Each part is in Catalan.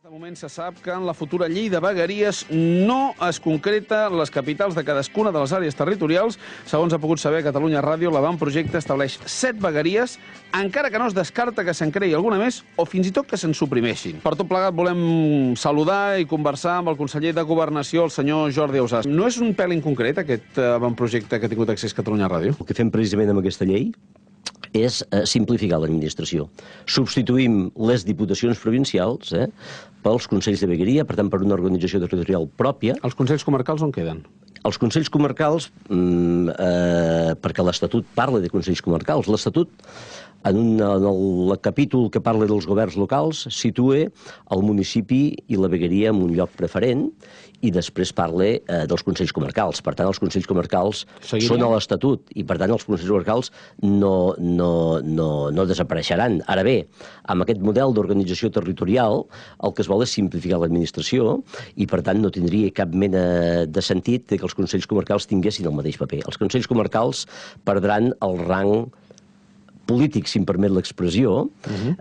De moment se sap que en la futura llei de vegueries no es concreta les capitals de cadascuna de les àrees territorials. Segons ha pogut saber Catalunya Ràdio, l'avantprojecte estableix 7 vegueries, encara que no es descarta que se'n creï alguna més o fins i tot que se'n suprimeixin. Per tot plegat volem saludar i conversar amb el conseller de Governació, el senyor Jordi Ausàs. No és un pèl inconcret aquest avantprojecte que ha tingut accés Catalunya Ràdio? El que fem precisament amb aquesta llei és simplificar l'administració. Substituïm les diputacions provincials pels consells de vegueria, per tant, per una organització territorial pròpia. Els consells comarcals on queden? Els consells comarcals, perquè l'Estatut parla de consells comarcals, l'Estatut, en el capítol que parla dels governs locals, situa el municipi i la vegueria en un lloc preferent i després parla dels consells comarcals. Per tant, els consells comarcals són a l'Estatut i, per tant, els consells comarcals no desapareixeran. Ara bé, amb aquest model d'organització territorial, el que es vol és simplificar l'administració i, per tant, no tindria cap mena de sentit que els consells comarcals tinguessin el mateix paper. Els consells comarcals perdran el rang polític, si em permet l'expressió,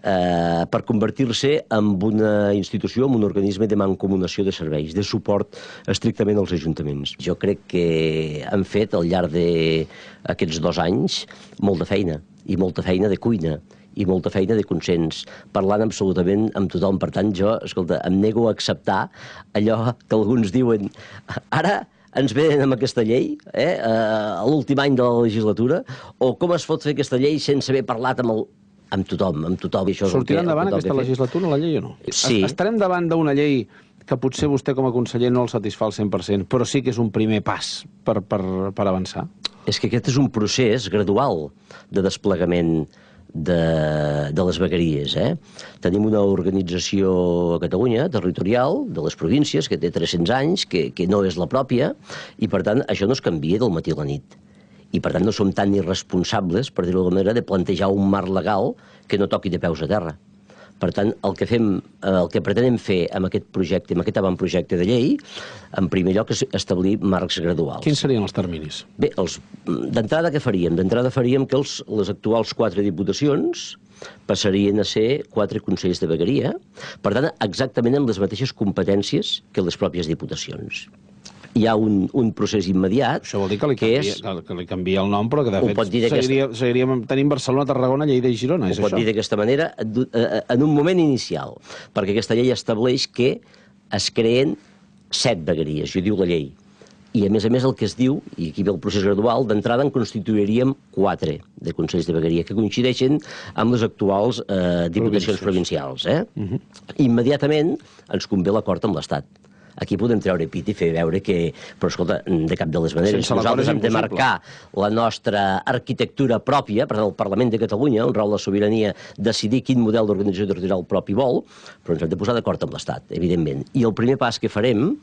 per convertir-se en una institució, en un organisme de mancomunació de serveis, de suport estrictament als ajuntaments. Jo crec que han fet, al llarg d'aquests 2 anys, molta feina, i molta feina de cuina, i molta feina de consens, parlant absolutament amb tothom. Per tant, jo, escolta, em nego a acceptar allò que alguns diuen ara ens venen amb aquesta llei, a l'últim any de la legislatura, o com es pot fer aquesta llei sense haver parlat amb tothom, Sortirà endavant aquesta legislatura, la llei, o no? Sí. Estarem davant d'una llei que potser vostè com a conseller no el satisfà al 100%, però sí que és un primer pas per avançar? És que aquest és un procés gradual de desplegament de les vegueries. Tenim una organització a Catalunya, territorial, de les províncies, que té 300 anys, que no és la pròpia, i per tant això no es canvia del matí a la nit. I per tant no som tan irresponsables, per dir-ho d'alguna manera, de plantejar un marc legal que no toqui de peus a terra. Per tant, el que pretenem fer amb aquest projecte, amb aquest avantprojecte de llei, en primer lloc és establir marcs graduals. Quins serien els terminis? Bé, d'entrada què faríem? D'entrada faríem que les actuals 4 diputacions passarien a ser 4 consells de vegueria, per tant, exactament amb les mateixes competències que les pròpies diputacions. Hi ha un procés immediat. Això vol dir que li canvia el nom, però que de fet seguiríem tenint Barcelona, Tarragona, Lleida i Girona, és això? Ho pot dir d'aquesta manera, en un moment inicial, perquè aquesta llei estableix que es creen 7 vegueries, això diu la llei. I a més el que es diu, i aquí ve el procés gradual, d'entrada en constituiríem 4 de consells de vegueria, que coincideixen amb les actuals diputacions provincials. Immediatament ens convé l'acord amb l'Estat. Aquí podem treure pit i fer veure que, però escolta, de cap de les maneres, nosaltres hem de marcar la nostra arquitectura pròpia, per tant, el Parlament de Catalunya, on rau la sobirania, decidir quin model d'organització territorial propi vol, però ens hem de posar d'acord amb l'Estat, evidentment. I el primer pas que farem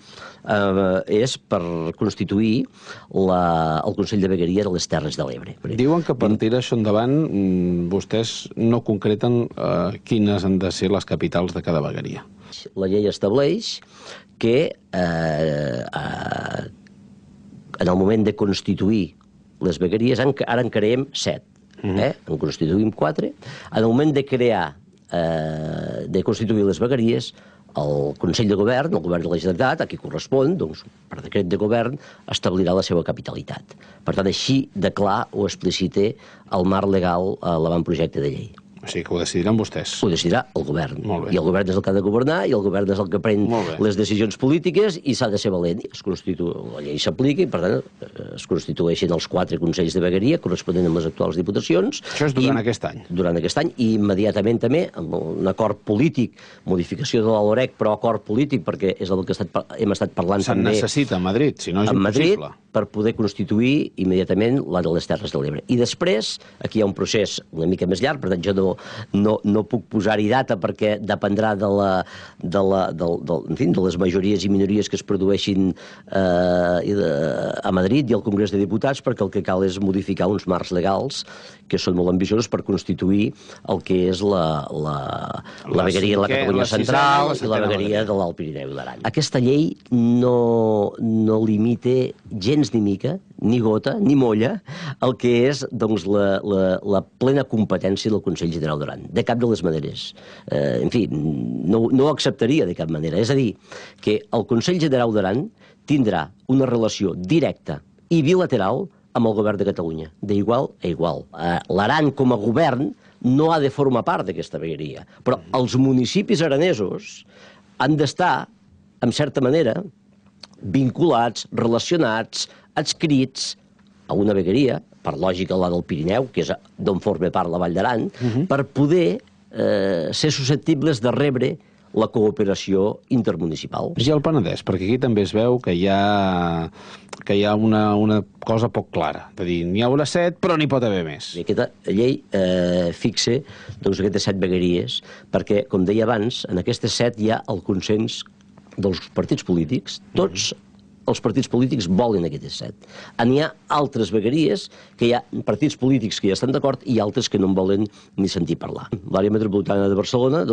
és per constituir el Consell de Vegueria de les Terres de l'Ebre. Diuen que a partir d'això endavant vostès no concreten quines han de ser les capitals de cada vegueria. La llei estableix que en el moment de constituir les vegueries, ara en creem 7, en constituïm 4, en el moment de de constituir les vegueries, el Consell de Govern, el Govern de la Generalitat, a qui correspon, doncs, per decret de govern, establirà la seva capitalitat. Per tant, així de clar ho explicita el marc legal a l'avantprojecte de llei. O sigui que ho decidiran vostès. Ho decidirà el govern. I el govern és el que ha de governar, i el govern és el que pren les decisions polítiques, i s'ha de ser valent. La llei s'aplica, i per tant es constitueixen els 4 consells de vegueria corresponent amb les actuals diputacions. Això és durant aquest any. Durant aquest any, i immediatament també, amb un acord polític, modificació de la LOREC, però acord polític, perquè és el que hem estat parlant també. Se'n necessita a Madrid, si no és impossible. Per poder constituir immediatament la de les Terres de l'Ebre. I després, aquí hi ha un procés una mica més llarg, per tant jo no puc posar-hi data perquè dependrà de les majories i minories que es produeixin a Madrid i al Congrés de Diputats, perquè el que cal és modificar uns marcs legals que són molt ambiciosos per constituir el que és la vegueria de la Catalunya Central i la vegueria de l'Alt Pirineu i l'Aran. Aquesta llei no limita gens ni mica, ni gota, ni molla, el que és doncs, la plena competència del Consell General d'Aran, de cap de les maneres. En fi, no ho acceptaria de cap manera. És a dir, que el Consell General d'Aran tindrà una relació directa i bilateral amb el govern de Catalunya, d'igual a igual. L'Aran, com a govern, no ha de formar part d'aquesta vegueria, però els municipis aranesos han d'estar, en certa manera, vinculats, relacionats, adscrits a una vegueria, per lògica la del Pirineu, que és d'on forma part la Vall d'Aran, per poder ser susceptibles de rebre la cooperació intermunicipal. I el Penedès, perquè aquí també es veu que hi ha una cosa poc clara. És a dir, n'hi haurà 7, però n'hi pot haver més. Aquesta llei fixa aquestes 7 vegueries, perquè, com deia abans, en aquestes 7 hi ha el consens dels partits polítics. Tots els partits polítics volen aquestes 7. N'hi ha altres vegueries que hi ha partits polítics que ja estan d'acord i altres que no en volen ni sentir parlar. L'àrea metropolitana de Barcelona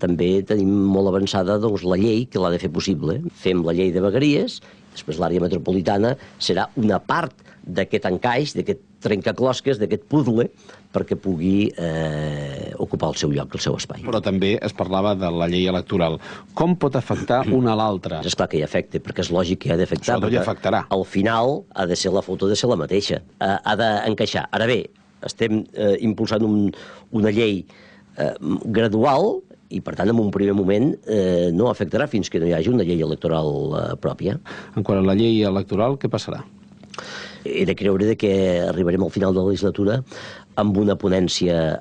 també tenim molt avançada la llei que l'ha de fer possible. Fem la llei de vegueries, després l'àrea metropolitana serà una part d'aquest encaix, d'aquest trencaclosques, d'aquest puzzle, perquè pugui ocupar el seu lloc, el seu espai. Però també es parlava de la llei electoral. Com pot afectar una a l'altra? És clar que hi afecta, perquè és lògic que hi ha d'afectar. Això hi afectarà. Al final ha de ser la foto, ha de ser la mateixa. Ha d'encaixar. Ara bé, estem impulsant una llei gradual i, per tant, en un primer moment no afectarà fins que no hi hagi una llei electoral pròpia. En quant a la llei electoral, què passarà? He de creure que arribarem al final de la legislatura amb una ponència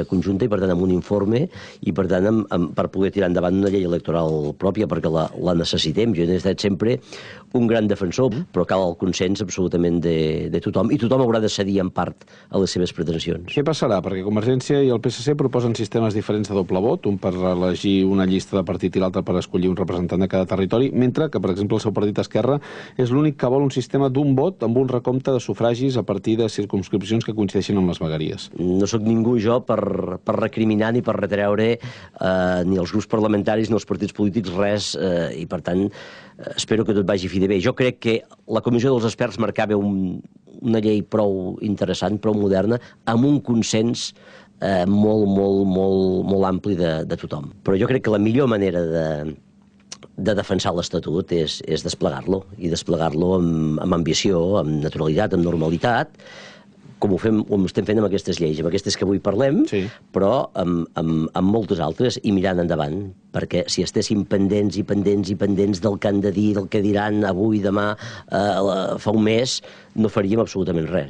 conjunta i, per tant, amb un informe i, per tant, per poder tirar endavant una llei electoral pròpia, perquè la necessitem. Jo he estat sempre un gran defensor, però cal el consens absolutament de tothom, i tothom haurà de cedir en part a les seves pretensions. Què passarà? Perquè Convergència i el PSC proposen sistemes diferents de doble vot, un per elegir una llista de partit i l'altre per escollir un representant de cada territori, mentre que, per exemple, el seu partit Esquerra és l'únic que vol un sistema d'un vot amb un recompte de sufragis a partir de circumscripcions que coincideixin amb les vegueries. No sóc ningú jo per recriminar ni per retreure ni els grups parlamentaris ni els partits polítics res, i per tant espero que tot vagi fi de bé. Jo crec que la comissió dels experts marcava una llei prou interessant, prou moderna, amb un consens molt ampli de tothom. Però jo crec que la millor manera de defensar l'Estatut és desplegar-lo, i desplegar-lo amb ambició, amb naturalitat, amb normalitat, com ho estem fent amb aquestes lleis, amb aquestes que avui parlem, però amb moltes altres, i mirant endavant, perquè si estéssim pendents del que han de dir, del que diran avui, demà, fa un mes, no faríem absolutament res.